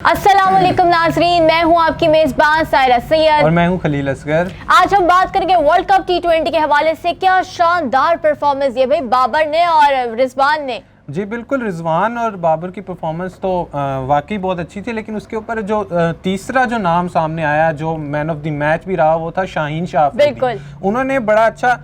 अस्सलाम वालेकुम नाजरीन, मैं हूं आपकी मेजबान सायरा सैयद और मैं हूं खलील असगर। आज हम बात करेंगे वर्ल्ड कप T20 के हवाले से। क्या शानदार परफॉर्मेंस दिया भाई बाबर ने और रिजवान ने। जी बिल्कुल, रिजवान और बाबर की परफॉर्मेंस तो वाकई बहुत अच्छी थी, लेकिन उसके ऊपर जो तीसरा जो नाम सामने आया, जो मैन ऑफ द मैच भी रहा, वो था शाहीन शाह अफरीदी। उन्होंने बड़ा अच्छा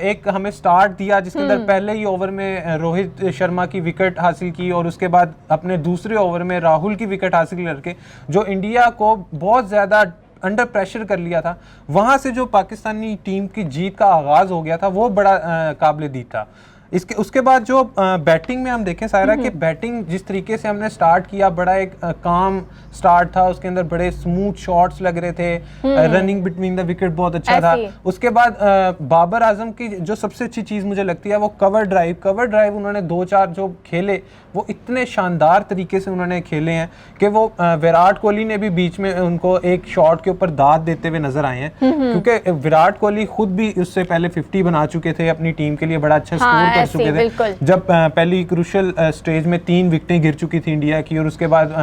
एक हमें स्टार्ट दिया, जिसके अंदर पहले ही ओवर में रोहित शर्मा की विकेट हासिल की और उसके बाद अपने दूसरे ओवर में राहुल की विकेट हासिल करके जो इंडिया को बहुत ज़्यादा अंडर प्रेशर कर लिया था, वहाँ से जो पाकिस्तानी टीम की जीत का आगाज़ हो गया था, वो बड़ा काबिल-ए-दीद था। इसके उसके बाद जो बैटिंग में हम देखें सायरा कि बैटिंग जिस तरीके से हमने स्टार्ट किया, बड़ा एक काम स्टार्ट था, उसके अंदर बड़े स्मूथ शॉट्स लग रहे थे, रनिंग बिटवीन द विकेट बहुत अच्छा था। उसके बाद बाबर आजम की जो सबसे अच्छी चीज़ मुझे लगती है वो कवर ड्राइव उन्होंने 2-4 जो खेले वो इतने शानदार तरीके से उन्होंने खेले हैं कि वो विराट कोहली ने भी बीच में उनको एक शॉट के ऊपर दाद देते हुए नजर आए हैं, क्योंकि विराट कोहली खुद भी उससे पहले 50 बना चुके थे, अपनी टीम के लिए बड़ा अच्छा स्कोर कर चुके थे। जब पहली क्रूशियल स्टेज में 3 विकेटें गिर चुकी थी इंडिया की, और उसके बाद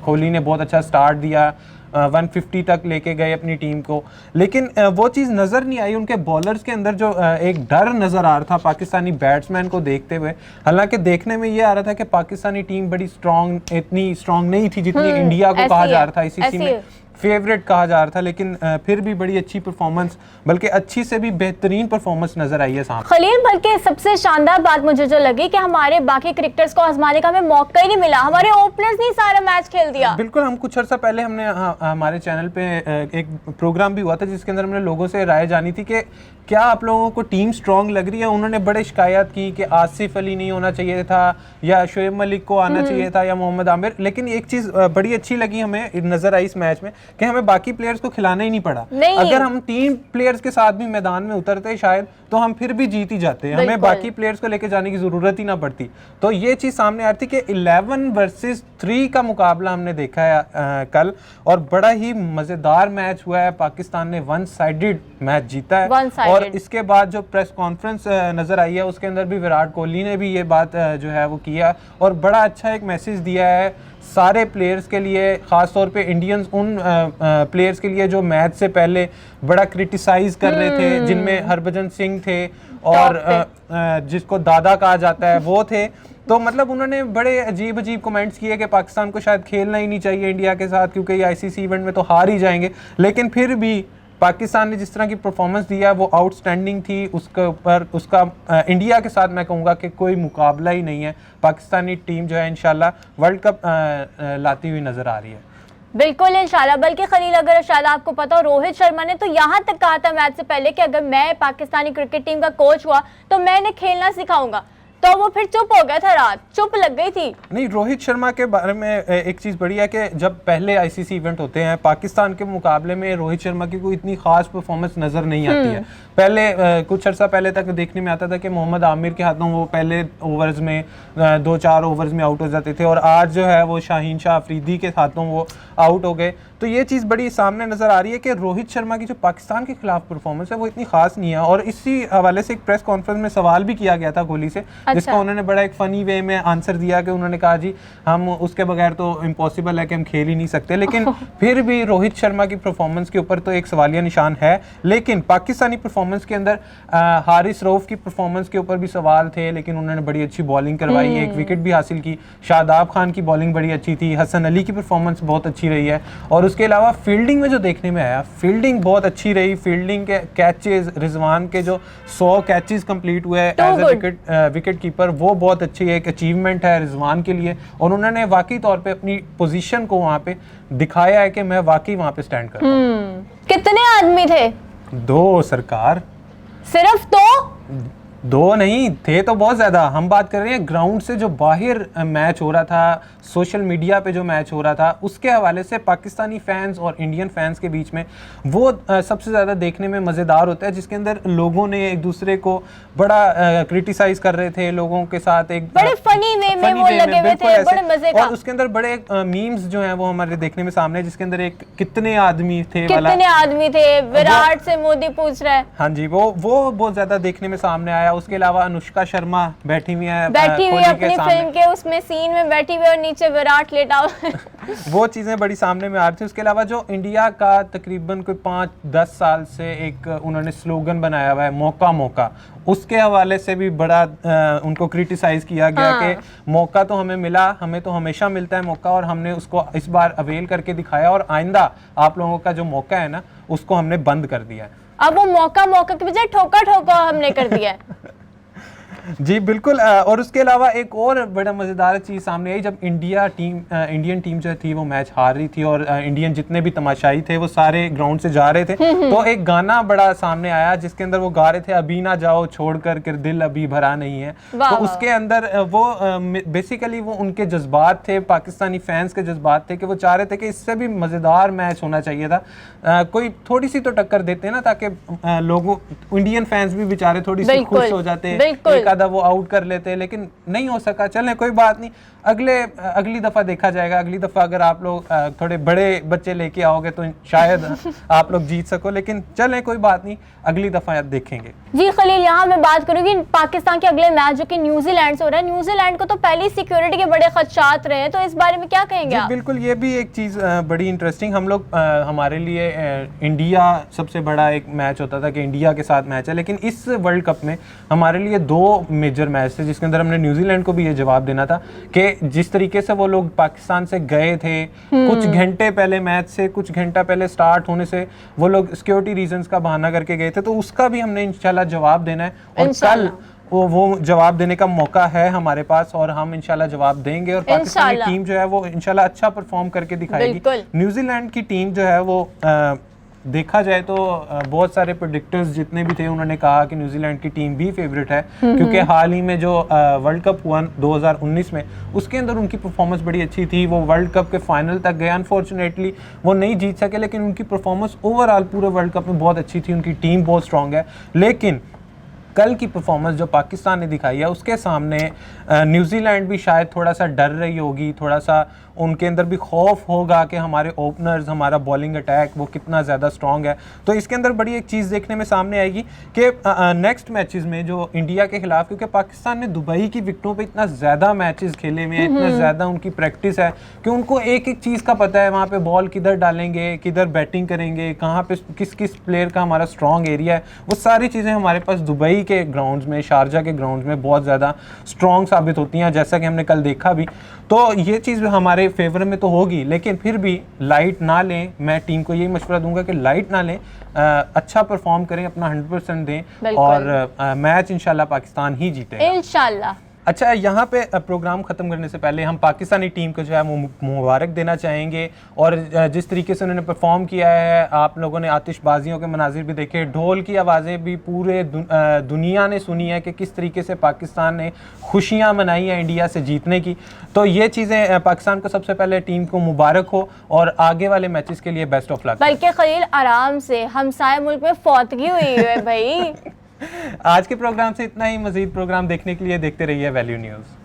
कोहली ने बहुत अच्छा स्टार्ट दिया, 150 तक लेके गए अपनी टीम को, लेकिन वो चीज़ नज़र नहीं आई उनके बॉलर्स के अंदर। जो एक डर नज़र आ रहा था पाकिस्तानी बैट्समैन को देखते हुए, जा देखने में ये आ रहा था कि पाकिस्तानी टीम बड़ी स्ट्रॉन्ग, इतनी स्ट्रॉन्ग नहीं थी जितनी इंडिया को कहा जा रहा था, ICC में फेवरेट कहा जा रहा था, लेकिन फिर भी बड़ी अच्छी परफॉर्मेंस, बल्कि अच्छी से भी बेहतरीन परफॉर्मेंस नजर आई है सामने। खलील, बल्कि सबसे शानदार बात मुझे जो लगी कि हमारे बाकी क्रिकेटर्स को आजमाने का हमें मौका ही नहीं मिला, हमारे ओपनर्स ने सारा मैच खेल दिया। बिल्कुल, हम कुछ अर्सा पहले हमने हमारे चैनल पे एक प्रोग्राम भी हुआ था जिसके अंदर हमने लोगों से राय जानी थी कि क्या आप लोगों को टीम स्ट्रॉन्ग लग रही है। उन्होंने बड़े शिकायत की कि आसिफ अली नहीं होना चाहिए था, या शोएब मलिक को आना चाहिए था, या मोहम्मद आमिर। लेकिन एक चीज़ बड़ी अच्छी लगी हमें, नज़र आई इस मैच में, कि हमें बाकी प्लेयर्स को खिलाना ही नहीं पड़ा। अगर हम 3 प्लेयर्स के साथ भी मैदान में उतरते शायद तो हम फिर भी जीत ही जाते, हमें बाकी प्लेयर्स को लेके जाने की ज़रूरत ही ना पड़ती। तो ये चीज़ सामने आ रही थी कि 11 वर्सेस 3 का मुकाबला हमने देखा है कल, और बड़ा ही मज़ेदार मैच हुआ है। पाकिस्तान ने 1 साइडेड मैच जीता है। और इसके बाद जो प्रेस कॉन्फ्रेंस नज़र आई है, उसके अंदर भी विराट कोहली ने भी ये बात जो है वो किया, और बड़ा अच्छा एक मैसेज दिया है सारे प्लेयर्स के लिए, ख़ास तौर पे इंडियंस उन प्लेयर्स के लिए जो मैच से पहले बड़ा क्रिटिसाइज कर रहे थे, जिनमें हरभजन सिंह थे और जिसको दादा कहा जाता है वो थे। तो मतलब उन्होंने बड़े अजीब कमेंट्स किए कि पाकिस्तान को शायद खेलना ही नहीं चाहिए इंडिया के साथ, क्योंकि ये ICC इवेंट में तो हार ही जाएंगे। लेकिन फिर भी पाकिस्तान ने जिस तरह की परफॉर्मेंस दिया वो आउटस्टैंडिंग थी। उसके ऊपर उसका इंडिया के साथ मैं कहूँगा कि कोई मुकाबला ही नहीं है। पाकिस्तानी टीम जो है इंशाल्लाह वर्ल्ड कप लाती हुई नज़र आ रही है। बिल्कुल इंशाल्लाह। बल्कि खलील, अगर शायद आपको पता हो, रोहित शर्मा ने तो यहाँ तक कहा था मैच से पहले कि अगर मैं पाकिस्तानी क्रिकेट टीम का कोच हुआ तो मैं इन्हें खेलना सिखाऊंगा, तो वो फिर चुप हो गया था, रात चुप लग गई थी। नहीं, रोहित शर्मा के बारे में एक चीज़ बढ़िया है कि जब पहले ICC इवेंट होते हैं, पाकिस्तान के मुकाबले में रोहित शर्मा की कोई इतनी खास परफॉर्मेंस नज़र नहीं आती है। पहले कुछ अर्सा पहले तक देखने में आता था कि मोहम्मद आमिर के हाथों वो पहले ओवर्स में 2-4 ओवर्स में आउट हो जाते थे, और आज जो है वो शाहीन शाह अफरीदी के हाथों वो आउट हो गए। तो ये चीज़ बड़ी सामने नज़र आ रही है कि रोहित शर्मा की जो पाकिस्तान के खिलाफ परफॉर्मेंस है वो इतनी खास नहीं है। और इसी हवाले से एक प्रेस कॉन्फ्रेंस में सवाल भी किया गया था कोहली से, जिसका उन्होंने बड़ा एक फ़नी वे में आंसर दिया कि उन्होंने कहा जी हम उसके बगैर तो इम्पॉसिबल है कि हम खेल ही नहीं सकते। लेकिन फिर भी रोहित शर्मा की परफॉर्मेंस के ऊपर तो एक सवालिया निशान है। लेकिन पाकिस्तानी परफॉर्मेंस के अंदर हारिस रऊफ की परफॉर्मेंस के ऊपर भी सवाल थे, लेकिन उन्होंने बड़ी अच्छी बॉलिंग करवाई, एक विकेट भी हासिल की। शादाब खान की बॉलिंग बड़ी अच्छी थी, हसन अली की परफॉर्मेंस बहुत अच्छी रही है। और उसके अलावा फील्डिंग में जो देखने में आया, फील्डिंग बहुत अच्छी रही। फील्डिंग के कैचेस, रिजवान के जो 100 कैचेस कंप्लीट हुए एज ए विकेट कीपर, वो बहुत अच्छी एक अचीवमेंट है रिजवान के लिए। और उन्होंने वाकई तौर पे अपनी पोजीशन को वहाँ पे दिखाया है कि मैं वाकई वहाँ पे स्टैंड करता हूँ। कितने आदमी थे? 2 सरकार। सिर्फ 2 नहीं थे तो बहुत ज़्यादा। हम बात कर रहे हैं ग्राउंड से जो बाहर मैच हो रहा था, सोशल मीडिया पे जो मैच हो रहा था, उसके हवाले से पाकिस्तानी फैंस और इंडियन फैंस के बीच में वो सबसे ज़्यादा देखने में मज़ेदार होता है, जिसके अंदर लोगों ने एक दूसरे को बड़ा क्रिटिसाइज कर रहे थे, लोगों के साथ एक बड़े फनी वे में वो लगे हुए थे, बड़े मजे का। और उसके अंदर बड़े मीम्स जो हैं वो हमारे देखने में सामने, जिसके अंदर एक कितने आदमी थे, विराट से मोदी पूछ रहा है। हाँ जी, वो बहुत ज़्यादा देखने में सामने आया। उसके अलावा अनुष्का शर्मा बैठी हुई है अपनी फिल्म के उसमें सीन में बैठी हुई और नीचे विराट लेटा हुआ वो चीज़ें बड़ी सामने में आ रही थी। उसके अलावा जो इंडिया का तकरीबन कोई 5-10 साल से एक उन्होंने स्लोगन बनाया हुआ है मौका मौका, उसके हवाले से भी बड़ा उनको क्रिटिसाइज किया गया कि मौका तो हमें मिला, हमें तो हमेशा मिलता है मौका और हमने उसको इस बार अवेल करके दिखाया और आइंदा आप लोगों का जो मौका है ना उसको हमने बंद कर दिया है। अब वो मौका के बजाय ठोका ठोका हमने कर दिया है। जी बिल्कुल। और उसके अलावा एक और बड़ा मज़ेदार चीज़ सामने आई जब इंडियन टीम जो थी वो मैच हार रही थी और इंडियन जितने भी तमाशाई थे वो सारे ग्राउंड से जा रहे थे, तो एक गाना बड़ा सामने आया जिसके अंदर वो गा रहे थे अभी ना जाओ छोड़कर कि दिल अभी भरा नहीं है। तो उसके अंदर वो बेसिकली वो उनके जज्बात थे, पाकिस्तानी फैंस के जज्बात थे कि वो चाह रहे थे कि इससे भी मज़ेदार मैच होना चाहिए था, कोई थोड़ी सी तो टक्कर देते ना ताकि लोगों इंडियन फैंस भी बेचारे थोड़ी सी खुश हो जाते, एक आधा वो आउट कर लेते, लेकिन नहीं हो सका। चलें कोई बात नहीं, अगली दफ़ा देखा जाएगा। अगली दफ़ा अगर आप लोग थोड़े बड़े बच्चे लेके आओगे तो शायद आप लोग जीत सको, लेकिन चलें कोई बात नहीं, अगली दफ़ा देखेंगे। जी खलील, यहाँ मैं बात करूँगी पाकिस्तान के अगले मैच जो कि न्यूजीलैंड से हो रहा है। न्यूजीलैंड को तो पहले सिक्योरिटी के बड़े खदशात रहे हैं, तो इस बारे में क्या कहेंगे आप? बिल्कुल, ये भी एक चीज़ बड़ी इंटरेस्टिंग। हम लोग हमारे लिए इंडिया सबसे बड़ा एक मैच होता था कि इंडिया के साथ मैच है, लेकिन इस वर्ल्ड कप में हमारे लिए 2 मेजर मैच थे जिसके अंदर हमने न्यूजीलैंड को भी ये जवाब देना था कि जिस तरीके से वो लोग पाकिस्तान से गए थे कुछ घंटे पहले, मैच से कुछ घंटा पहले स्टार्ट होने से वो लोग सिक्योरिटी रीजंस का बहाना करके गए थे, तो उसका भी हमने इंशाल्लाह जवाब देना है और कल वो जवाब देने का मौका है हमारे पास और हम इंशाल्लाह जवाब देंगे और पाकिस्तानी टीम जो है वो इंशाल्लाह अच्छा परफॉर्म करके दिखाएगी। न्यूजीलैंड की टीम जो है वो देखा जाए तो बहुत सारे प्रेडिक्टर्स जितने भी थे उन्होंने कहा कि न्यूजीलैंड की टीम भी फेवरेट है, क्योंकि हाल ही में जो वर्ल्ड कप हुआ 2019 में उसके अंदर उनकी परफॉर्मेंस बड़ी अच्छी थी। वो वर्ल्ड कप के फाइनल तक गए, अनफॉर्चुनेटली वो नहीं जीत सके, लेकिन उनकी परफॉर्मेंस ओवरऑल पूरे वर्ल्ड कप में बहुत अच्छी थी, उनकी टीम बहुत स्ट्रॉन्ग है। लेकिन कल की परफॉर्मेंस जो पाकिस्तान ने दिखाई है उसके सामने न्यूजीलैंड भी शायद थोड़ा सा डर रही होगी, थोड़ा सा उनके अंदर भी खौफ होगा कि हमारे ओपनर्स, हमारा बॉलिंग अटैक वो कितना ज़्यादा स्ट्रॉन्ग है। तो इसके अंदर बड़ी एक चीज़ देखने में सामने आएगी कि नेक्स्ट मैचेस में जो इंडिया के खिलाफ, क्योंकि पाकिस्तान ने दुबई की विकेटों पे इतना ज़्यादा मैचेस खेले हुए हैं, इतना ज़्यादा उनकी प्रैक्टिस है कि उनको एक एक चीज़ का पता है, वहाँ पे बॉल किधर डालेंगे, किधर बैटिंग करेंगे, कहाँ पे किस किस प्लेयर का हमारा स्ट्रॉन्ग एरिया है, वो सारी चीज़ें हमारे पास दुबई के ग्राउंड्स में, शारजा के ग्राउंड्स में बहुत ज़्यादा स्ट्रॉन्ग साबित होती हैं, जैसा कि हमने कल देखा भी। तो ये चीज़ हमारे फेवर में तो होगी, लेकिन फिर भी लाइट ना लें। मैं टीम को यही मशवरा दूंगा कि लाइट ना लें, अच्छा परफॉर्म करें, अपना 100% दें और मैच इंशाल्लाह पाकिस्तान ही जीतेगा इंशाल्लाह। अच्छा, यहाँ पे प्रोग्राम ख़त्म करने से पहले हम पाकिस्तानी टीम को जो है मुबारक देना चाहेंगे और जिस तरीके से उन्होंने परफॉर्म किया है, आप लोगों ने आतिशबाजियों के मनाजिर भी देखे, ढोल की आवाज़ें भी पूरे दुनिया ने सुनी है कि किस तरीके से पाकिस्तान ने खुशियाँ मनाई हैं इंडिया से जीतने की। तो ये चीज़ें पाकिस्तान को सबसे पहले टीम को मुबारक हो और आगे वाले मैचेस के लिए बेस्ट ऑफ लक। बल्कि खलील आराम से, हमसाये मुल्क में फौतगी हुई है भाई। आज के प्रोग्राम से इतना ही। मजीद प्रोग्राम देखने के लिए देखते रहिए वैल्यू न्यूज़।